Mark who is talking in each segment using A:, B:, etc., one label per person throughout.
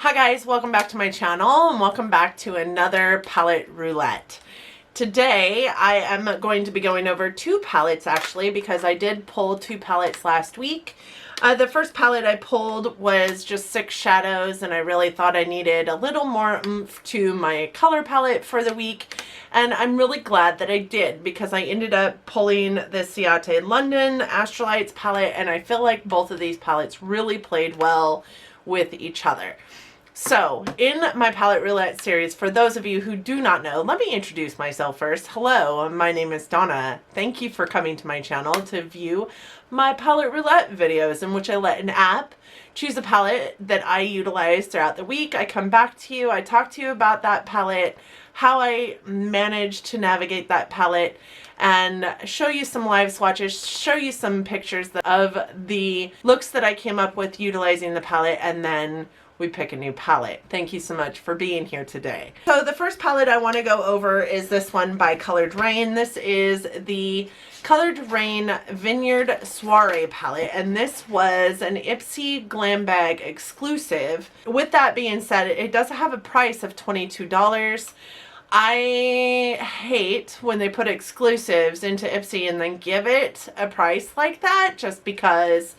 A: Hi guys, welcome back to my channel and welcome back to another palette roulette. Today I am going to be going over two palettes actually because I did pull two palettes last week. The first palette I pulled was just 6 shadows and I really thought I needed a little more oomph to my color palette for the week. And I'm really glad that I did because I ended up pulling the Ciate London Astrolights palette and I feel like both of these palettes really played well with each other. So, in my palette roulette series, for those of you who do not know, let me introduce myself first. Hello, my name is Donna. Thank you for coming to my channel to view my palette roulette videos in which I let an app choose a palette that I utilize throughout the week. I come back to you, I talk to you about that palette, how I managed to navigate that palette, and show you some live swatches, show you some pictures of the looks that I came up with utilizing the palette, and then we pick a new palette. Thank you so much for being here today. So the first palette I want to go over is this one by Colored Raine. This is the Colored Raine Vineyard Soiree palette, and this was an Ipsy Glam Bag exclusive. With that being said, it does have a price of $22. I hate when they put exclusives into Ipsy and then give it a price like that just because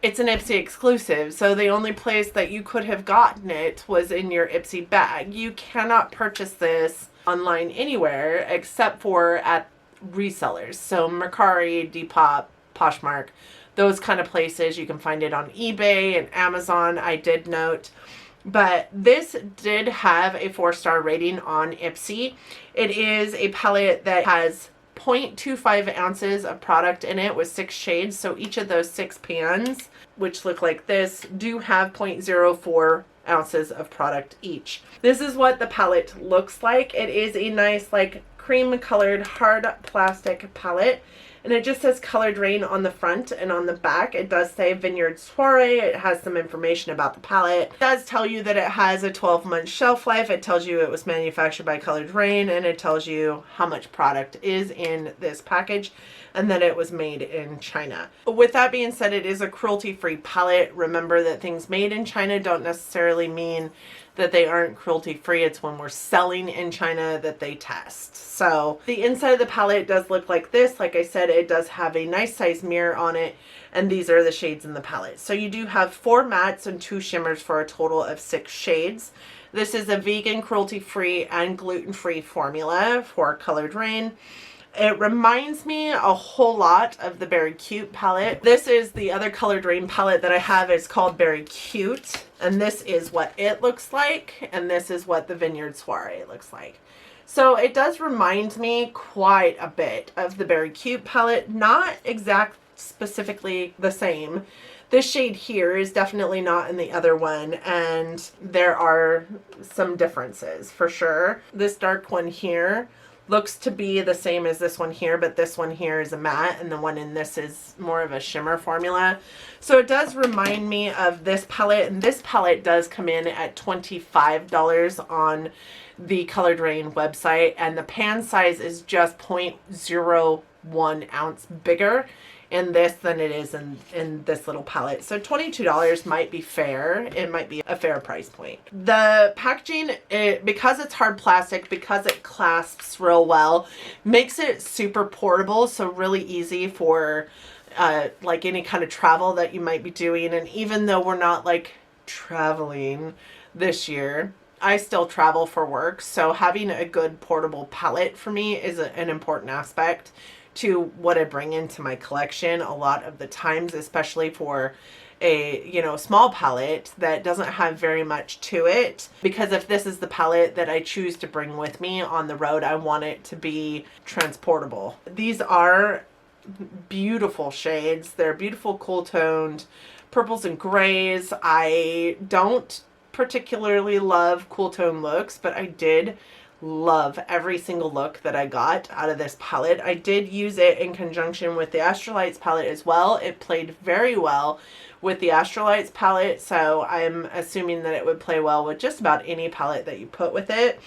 A: it's an Ipsy exclusive, so the only place that you could have gotten it was in your Ipsy bag. You cannot purchase this online anywhere except for at resellers. So Mercari, Depop, Poshmark, those kind of places. You can find it on eBay and Amazon, I did note. But this did have a 4-star rating on Ipsy. It is a palette that has 0.25 ounces of product in it with 6 shades. So each of those 6 pans, which look like this, do have 0.04 ounces of product each. This is what the palette looks like. It is a nice like cream colored hard plastic palette. And it just says Colored Raine on the front and on the back. It does say Vineyard Soiree. It has some information about the palette. It does tell you that it has a 12-month shelf life. It tells you it was manufactured by Colored Raine, and it tells you how much product is in this package and that it was made in China. With that being said, it is a cruelty-free palette. Remember that things made in China don't necessarily mean that they aren't cruelty-free. It's when we're selling in China that they test. So the inside of the palette does look like this. Like I said, it does have a nice size mirror on it, and these are the shades in the palette. So you do have 4 mattes and 2 shimmers for a total of 6 shades. This is a vegan, cruelty-free, and gluten-free formula for Colored Raine. It reminds me a whole lot of the Berry Cute palette. This is the other Colored Raine palette that I have. It's called Berry Cute, and this is what it looks like, and this is what the Vineyard Soiree looks like. So it does remind me quite a bit of the Berry Cute palette, not exact specifically the same. This shade here is definitely not in the other one, and there are some differences for sure. This dark one here looks to be the same as this one here, but this one here is a matte and the one in this is more of a shimmer formula. So it does remind me of this palette, and this palette does come in at $25 on the Colored Raine website, and the pan size is just 0.01 ounce bigger in this than it is in this little palette. So $22 might be fair. It might be a fair price point. The packaging, because it's hard plastic, because it clasps real well, makes it super portable, so really easy for like any kind of travel that you might be doing. And even though we're not like traveling this year, I still travel for work, so having a good portable palette for me is an important aspect to what I bring into my collection a lot of the times, especially for a, you know, small palette that doesn't have very much to it. Because if this is the palette that I choose to bring with me on the road, I want it to be transportable. These are beautiful shades. They're beautiful cool toned purples and grays. I don't particularly love cool tone looks, but I did love every single look that I got out of this palette. I did use it in conjunction with the Astrolights palette as well. It played very well with the Astrolights palette, so I'm assuming that it would play well with just about any palette that you put with it.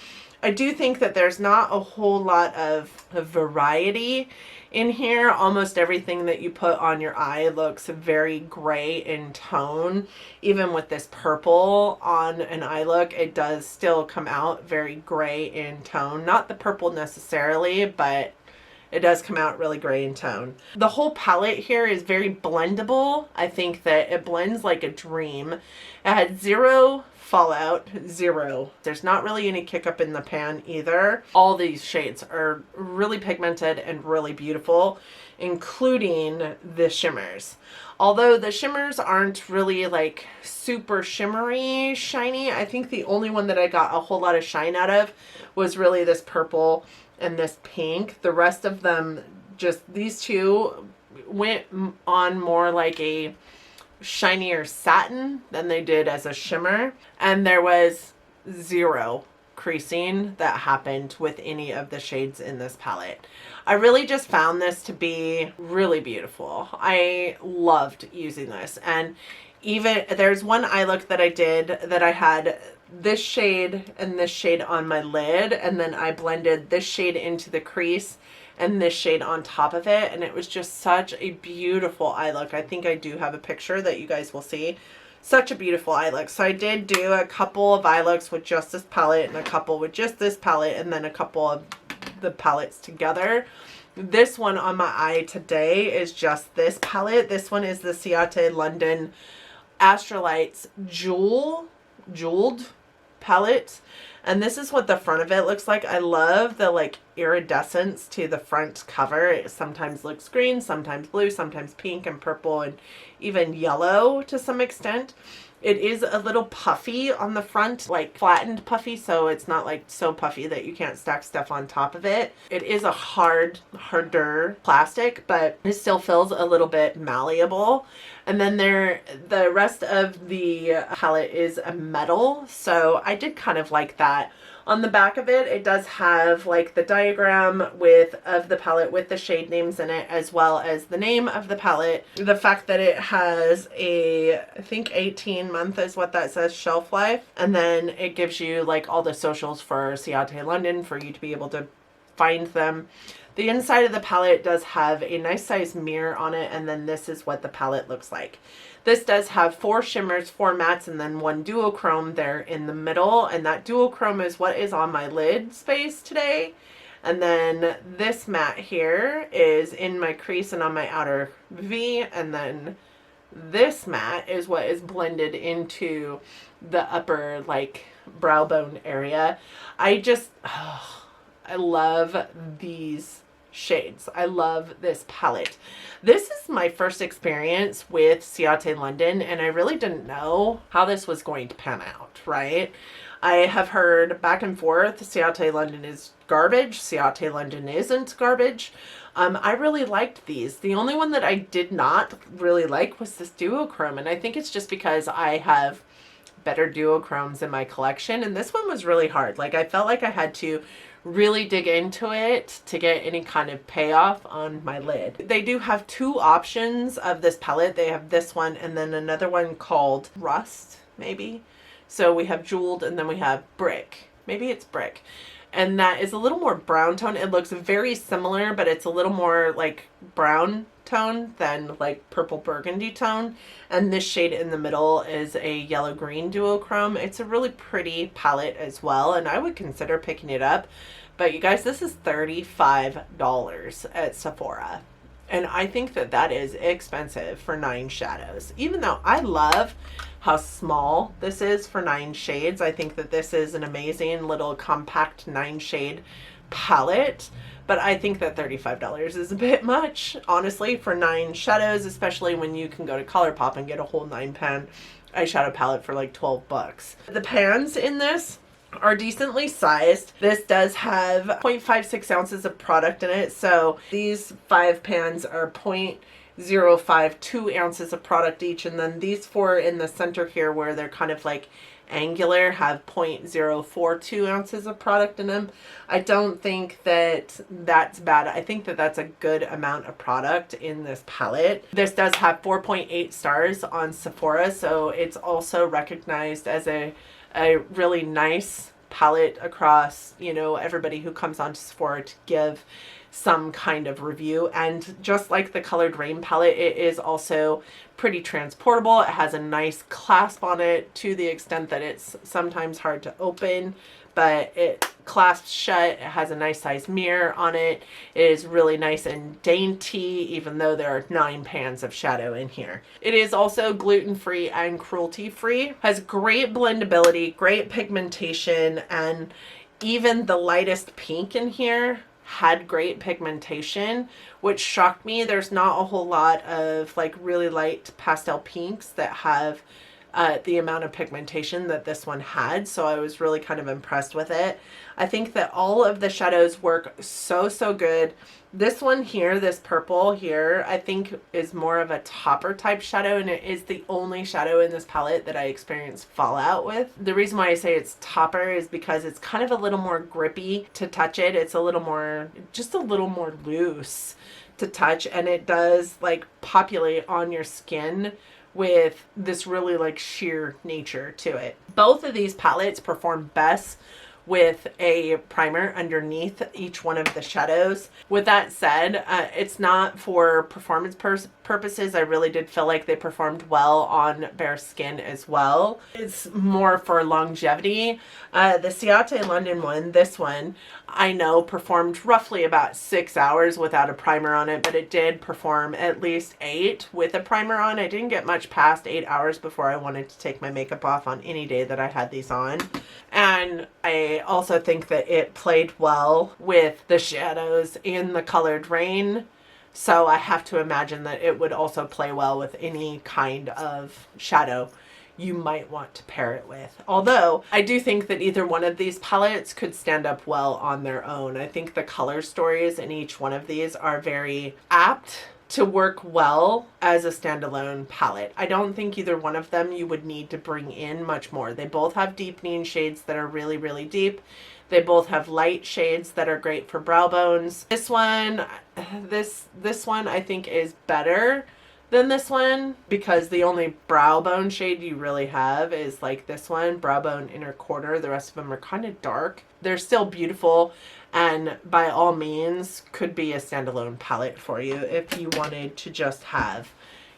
A: I do think that there's not a whole lot of variety in here. Almost everything that you put on your eye looks very gray in tone. Even with this purple on an eye look, it does still come out very gray in tone. Not the purple necessarily, but it does come out really gray in tone. The whole palette here is very blendable. I think that it blends like a dream. It had zero fallout, zero. There's not really any kick up in the pan either. All these shades are really pigmented and really beautiful, including the shimmers. Although the shimmers aren't really like super shimmery shiny, I think the only one that I got a whole lot of shine out of was really this purple and this pink. The rest of them, just these two, went on more like a shinier satin than they did as a shimmer. And there was zero creasing that happened with any of the shades in this palette. I really just found this to be really beautiful. I loved using this. And even there's one eye look that I did that I had this shade and this shade on my lid, and then I blended this shade into the crease and this shade on top of it, and it was just such a beautiful eye look. I think I do have a picture that you guys will see. Such a beautiful eye look. So I did do a couple of eye looks with just this palette and a couple with just this palette, and then a couple of the palettes together. This one on my eye today is just this palette. This one is the Ciate London Astrolights jeweled palette, and this is what the front of it looks like. I love the like iridescence to the front cover. It sometimes looks green, sometimes blue, sometimes pink and purple, and even yellow to some extent. It is a little puffy on the front, like flattened puffy, so it's not like so puffy that you can't stack stuff on top of it. It is a harder plastic, but it still feels a little bit malleable. And then the rest of the palette is a metal, so I did kind of like that. On the back of it, it does have like the diagram of the palette with the shade names in it, as well as the name of the palette. The fact that it has I think 18-month is what that says, shelf life. And then it gives you like all the socials for Ciate London for you to be able to find them. The inside of the palette does have a nice size mirror on it, and then this is what the palette looks like. This does have 4 shimmers, 4 mattes, and then 1 duochrome there in the middle, and that duochrome is what is on my lid space today. And then this matte here is in my crease and on my outer V, and then this matte is what is blended into the upper like brow bone area. I love these shades. I love this palette. This is my first experience with Ciate London, and I really didn't know how this was going to pan out, right? I have heard back and forth, Ciate London is garbage, Ciate London isn't garbage. I really liked these. The only one that I did not really like was this duochrome, and I think it's just because I have better duochromes in my collection, and this one was really hard. Like, I felt like I had to really dig into it to get any kind of payoff on my lid. They do have 2 options of this palette. They have this one and then another one called Rust, maybe. So we have Jeweled and then we have Brick. Maybe it's Brick. And that is a little more brown tone. It looks very similar, but it's a little more like brown tone than like purple burgundy tone. And this shade in the middle is a yellow green duochrome. It's a really pretty palette as well, and I would consider picking it up. But you guys, this is $35 at Sephora. And I think that that is expensive for 9 shadows. Even though I love how small this is for 9 shades. I think that this is an amazing little compact 9 shade palette. But I think that $35 is a bit much, honestly, for 9 shadows, especially when you can go to ColourPop and get a whole 9-pan eyeshadow palette for like 12 bucks. The pans in this are decently sized. This does have 0.56 ounces of product in it. So these 5 pans are 0.052 ounces of product each. And then these 4 in the center here where they're kind of like angular have 0.042 ounces of product in them. I don't think that that's bad. I think that that's a good amount of product in this palette. This does have 4.8 stars on Sephora, so it's also recognized as a really nice palette across, you know, everybody who comes onto Sephora to give some kind of review. And just like the Colored Raine palette, it is also pretty transportable. It has a nice clasp on it to the extent that it's sometimes hard to open, but it clasps shut. It has a nice size mirror on it. It is really nice and dainty, even though there are 9 pans of shadow in here. It is also gluten-free and cruelty-free. Has great blendability, great pigmentation, and even the lightest pink in here had great pigmentation, which shocked me. There's not a whole lot of like really light pastel pinks that have the amount of pigmentation that this one had, so I was really kind of impressed with it. I think that all of the shadows work so good. This one here, this purple here, I think is more of a topper type shadow, and it is the only shadow in this palette that I experienced fallout with. The reason why I say it's topper is because it's kind of a little more grippy to touch it. It's a little more, just a little more loose to touch, and it does like populate on your skin with this really like sheer nature to it. Both of these palettes perform best with a primer underneath each one of the shadows. With that said, it's not for performance purposes. I really did feel like they performed well on bare skin as well. It's more for longevity. The Ciate London one, this one, I know performed roughly about 6 hours without a primer on it, but it did perform at least 8 with a primer on. I didn't get much past 8 hours before I wanted to take my makeup off on any day that I had these on. And I also think that it played well with the shadows in the Colored Raine. So I have to imagine that it would also play well with any kind of shadow you might want to pair it with. Although I do think that either one of these palettes could stand up well on their own. I think the color stories in each one of these are very apt to work well as a standalone palette. I don't think either one of them you would need to bring in much more. They both have deepening shades that are really deep. They both have light shades that are great for brow bones. This one, this one I think is better than this one because the only brow bone shade you really have is like this one, brow bone inner quarter. The rest of them are kind of dark. They're still beautiful, and by all means could be a standalone palette for you if you wanted to just have,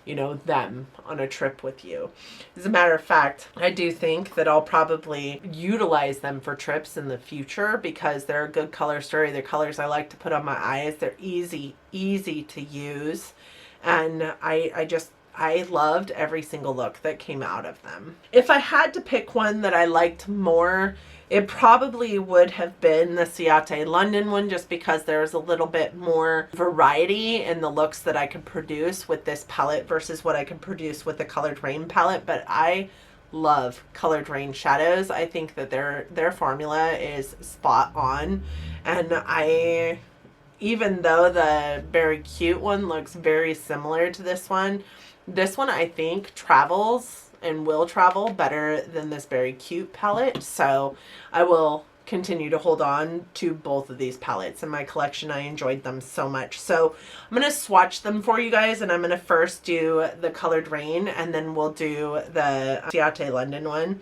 A: you know, them on a trip with you. As a matter of fact, I do think that I'll probably utilize them for trips in the future because they're a good color story. They're colors I like to put on my eyes. They're easy to use. And I loved every single look that came out of them. If I had to pick one that I liked more, it probably would have been the Ciate London one, just because there's a little bit more variety in the looks that I could produce with this palette versus what I could produce with the Colored Raine palette. But I love Colored Raine shadows. I think that their formula is spot on, and even though the Very Cute one looks very similar to this one I think travels and will travel better than this Very Cute palette. So I will continue to hold on to both of these palettes in my collection. I enjoyed them so much. So I'm going to swatch them for you guys, and I'm going to first do the Colored Raine and then we'll do the Ciate London one.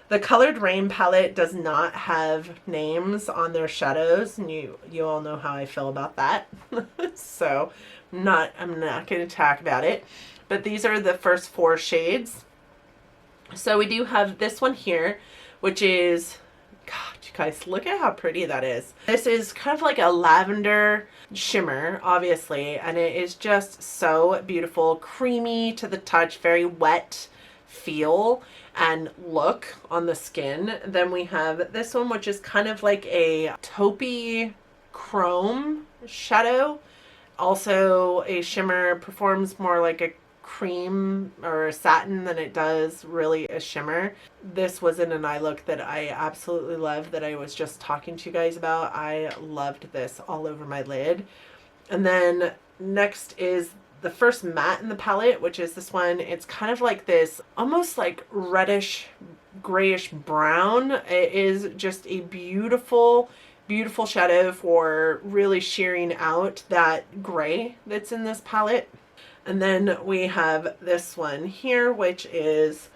A: The Colored Raine palette does not have names on their shadows, and you all know how I feel about that. So I'm not going to talk about it. But these are the first 4 shades. So we do have this one here, which is, God, you guys, look at how pretty that is. This is kind of like a lavender shimmer, obviously, and it is just so beautiful, creamy to the touch, very wet feel and look on the skin. Then we have this one, which is kind of like a taupey chrome shadow. Also a shimmer, performs more like a cream or a satin than it does really a shimmer. This was in an eye look that I absolutely love, that I was just talking to you guys about. I loved this all over my lid. And then next is the first matte in the palette, which is this one. It's kind of like this almost like reddish grayish brown. It is just a beautiful shadow for really shearing out that gray that's in this palette. And then we have this one here, which is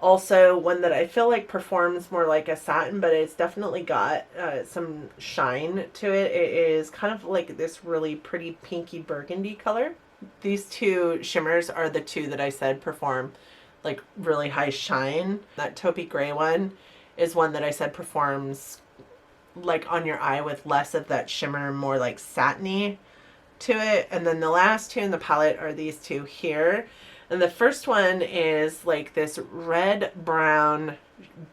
A: Also, one that I feel like performs more like a satin, but it's definitely got some shine to it. It is kind of like this really pretty pinky burgundy color. These two shimmers are the two that I said perform like really high shine. That taupey gray one is one that I said performs like on your eye with less of that shimmer, more like satiny to it. And then the last two in the palette are these two here. And the first one is like this red brown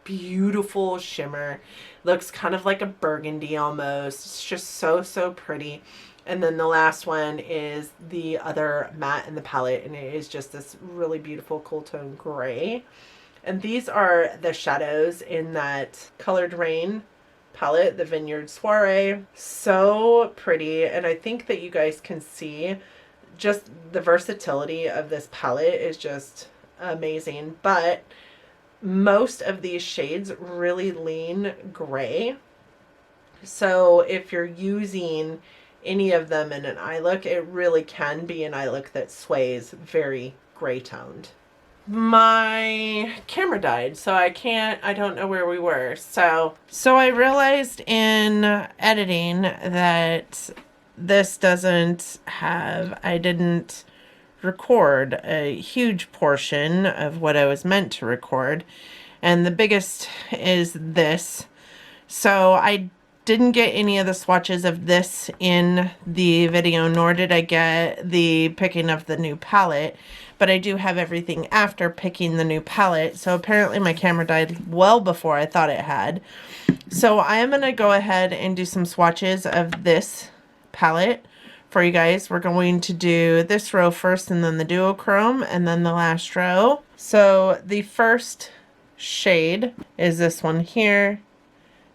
A: beautiful shimmer. Looks kind of like a burgundy almost. It's just so pretty. And then the last one is the other matte in the palette, and it is just this really beautiful cool tone gray. And these are the shadows in that Colored Raine palette, the Vineyard Soiree. So pretty, and I think that you guys can see just the versatility of this palette is just amazing. But most of these shades really lean gray. So if you're using any of them in an eye look, it really can be an eye look that sways very gray toned. My camera died, so I don't know where we were. So I realized in editing that this I didn't record a huge portion of what I was meant to record. And the biggest is this. So I didn't get any of the swatches of this in the video, nor did I get the picking of the new palette. But I do have everything after picking the new palette. So apparently my camera died well before I thought it had. So I am going to go ahead and do some swatches of this palette for you guys. We're going to do this row first, and then the duochrome, and then the last row. So the first shade is this one here,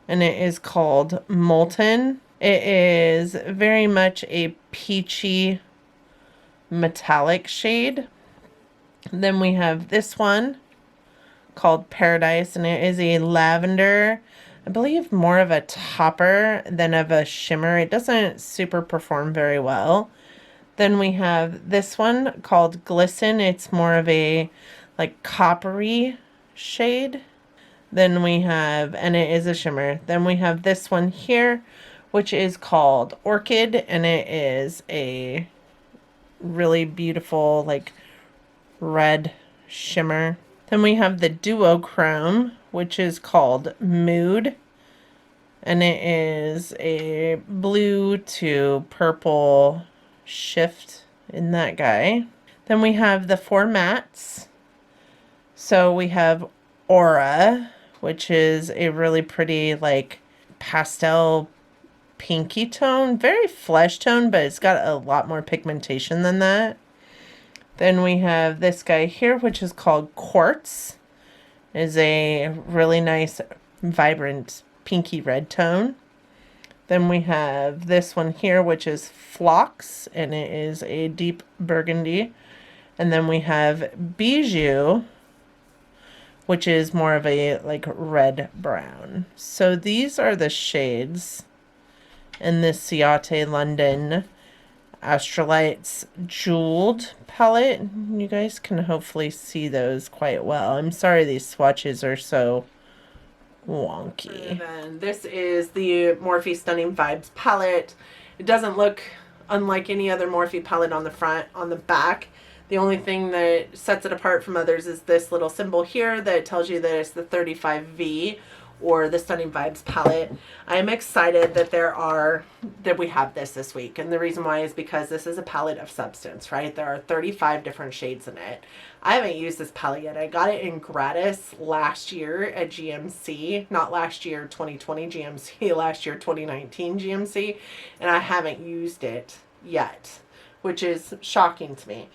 A: and it is called Molten. It is very much a peachy metallic shade. Then we have this one called Paradise, and it is a lavender, I believe more of a topper than of a shimmer. It doesn't super perform very well. Then we have this one called Glisten. It's more of a like coppery shade. Then we have, and it is a shimmer. Then we have this one here, which is called Orchid, and it is a really beautiful like red shimmer. Then we have the duochrome, which is called Mood, and it is a blue to purple shift in that guy. Then we have the four mattes. So we have Aura, which is a really pretty like pastel pinky tone, very flesh tone, but it's got a lot more pigmentation than that. Then we have this guy here, which is called Quartz. It is a really nice, vibrant, pinky red tone. Then we have this one here, which is Phlox, and it is a deep burgundy. And then we have Bijou, which is more of a like red brown. So these are the shades in this Ciate London Astrolights Jeweled palette. You guys can hopefully see those quite well. I'm sorry these swatches are so wonky. And then this is the Morphe Stunning Vibes palette. It doesn't look unlike any other Morphe palette on the front. On the back, the only thing that sets it apart from others is this little symbol here that tells you that it's the 35V or the Stunning Vibes palette. I am excited that we have this week, and the reason why is because this is a palette of substance, right? There are 35 different shades in it. I haven't used this palette yet. I got it in gratis last year at GMC, not last year 2020 GMC, last year 2019 GMC, and I haven't used it yet, which is shocking to me.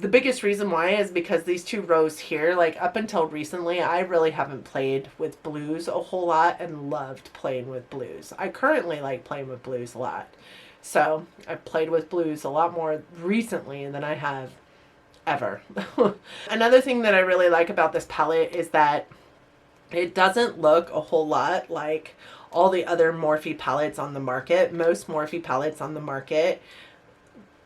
A: The biggest reason why is because these two rows here, like up until recently, I really haven't played with blues a whole lot and loved playing with blues. I currently like playing with blues a lot. So I've played with blues a lot more recently than I have ever. Another thing that I really like about this palette is that it doesn't look a whole lot like all the other Morphe palettes on the market. Most Morphe palettes on the market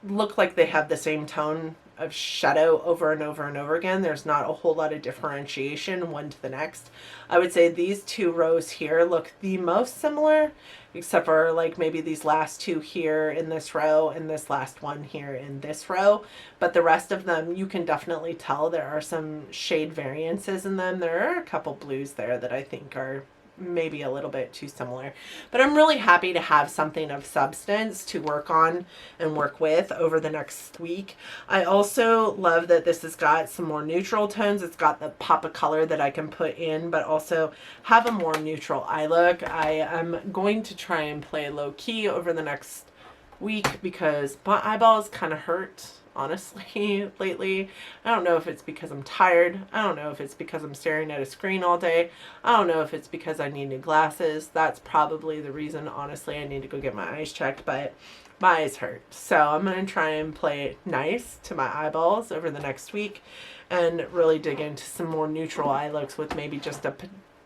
A: look like they have the same tone of shadow over and over and over again. There's not a whole lot of differentiation one to the next. I would say these two rows here look the most similar, except for like maybe these last two here in this row and this last one here in this row. But the rest of them, you can definitely tell there are some shade variances in them. There are a couple blues there that I think are maybe a little bit too similar, but I'm really happy to have something of substance to work on and work with over the next week. I also love that this has got some more neutral tones. It's got the pop of color that I can put in, but also have a more neutral eye look. I am going to try and play low key over the next week because my eyeballs kind of hurt, honestly, lately. I don't know if it's because I'm tired. I don't know if it's because I'm staring at a screen all day. I don't know if it's because I need new glasses. That's probably the reason. Honestly, I need to go get my eyes checked, but my eyes hurt. So I'm going to try and play it nice to my eyeballs over the next week and really dig into some more neutral eye looks with maybe just a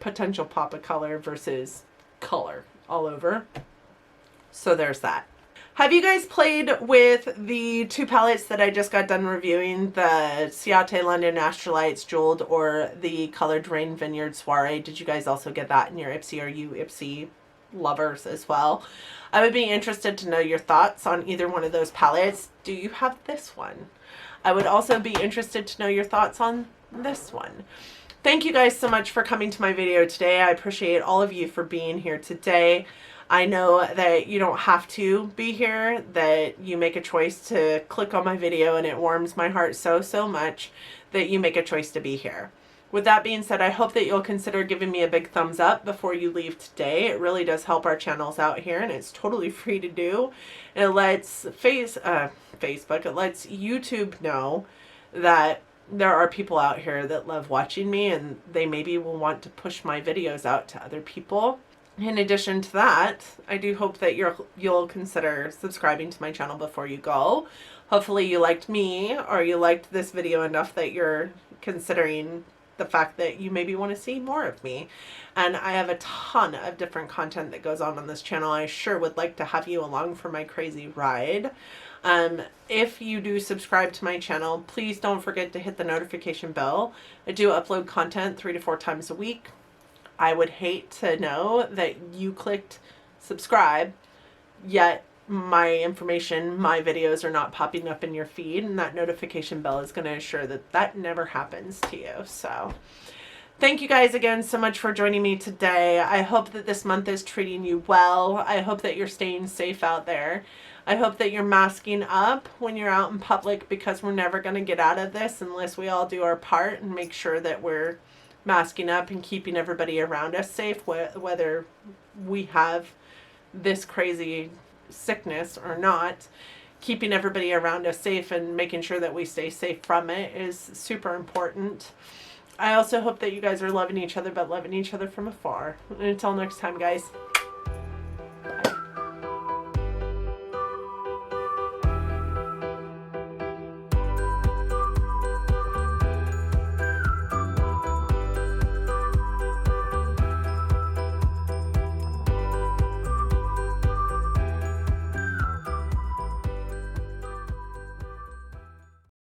A: potential pop of color versus color all over. So there's that. Have you guys played with the two palettes that I just got done reviewing, the Ciate London Astrolights Jeweled or the Colored Raine Vineyard Soiree? Did you guys also get that in your Ipsy? Are you Ipsy lovers as well? I would be interested to know your thoughts on either one of those palettes. Do you have this one? I would also be interested to know your thoughts on this one. Thank you guys so much for coming to my video today. I appreciate all of you for being here today. I know that you don't have to be here, that you make a choice to click on my video, and it warms my heart so much that you make a choice to be here. With that being said, I hope that you'll consider giving me a big thumbs up before you leave today. It really does help our channels out here, and it's totally free to do. It lets Facebook, it lets YouTube know that there are people out here that love watching me, and they maybe will want to push my videos out to other people. In addition to that, I do hope that you'll consider subscribing to my channel before you go. Hopefully you liked me, or you liked this video enough that you're considering the fact that you maybe want to see more of me. And I have a ton of different content that goes on this channel. I sure would like to have you along for my crazy ride. If you do subscribe to my channel, please don't forget to hit the notification bell. I do upload content 3 to 4 times a week. I would hate to know that you clicked subscribe, yet my information, my videos are not popping up in your feed, and that notification bell is going to ensure that that never happens to you. So thank you guys again so much for joining me today. I hope that this month is treating you well. I hope that you're staying safe out there. I hope that you're masking up when you're out in public, because we're never going to get out of this unless we all do our part and make sure that we're masking up and keeping everybody around us safe, whether we have this crazy sickness or not. Keeping everybody around us safe and making sure that we stay safe from it is super important. I also hope that you guys are loving each other, but loving each other from afar. And until next time, guys.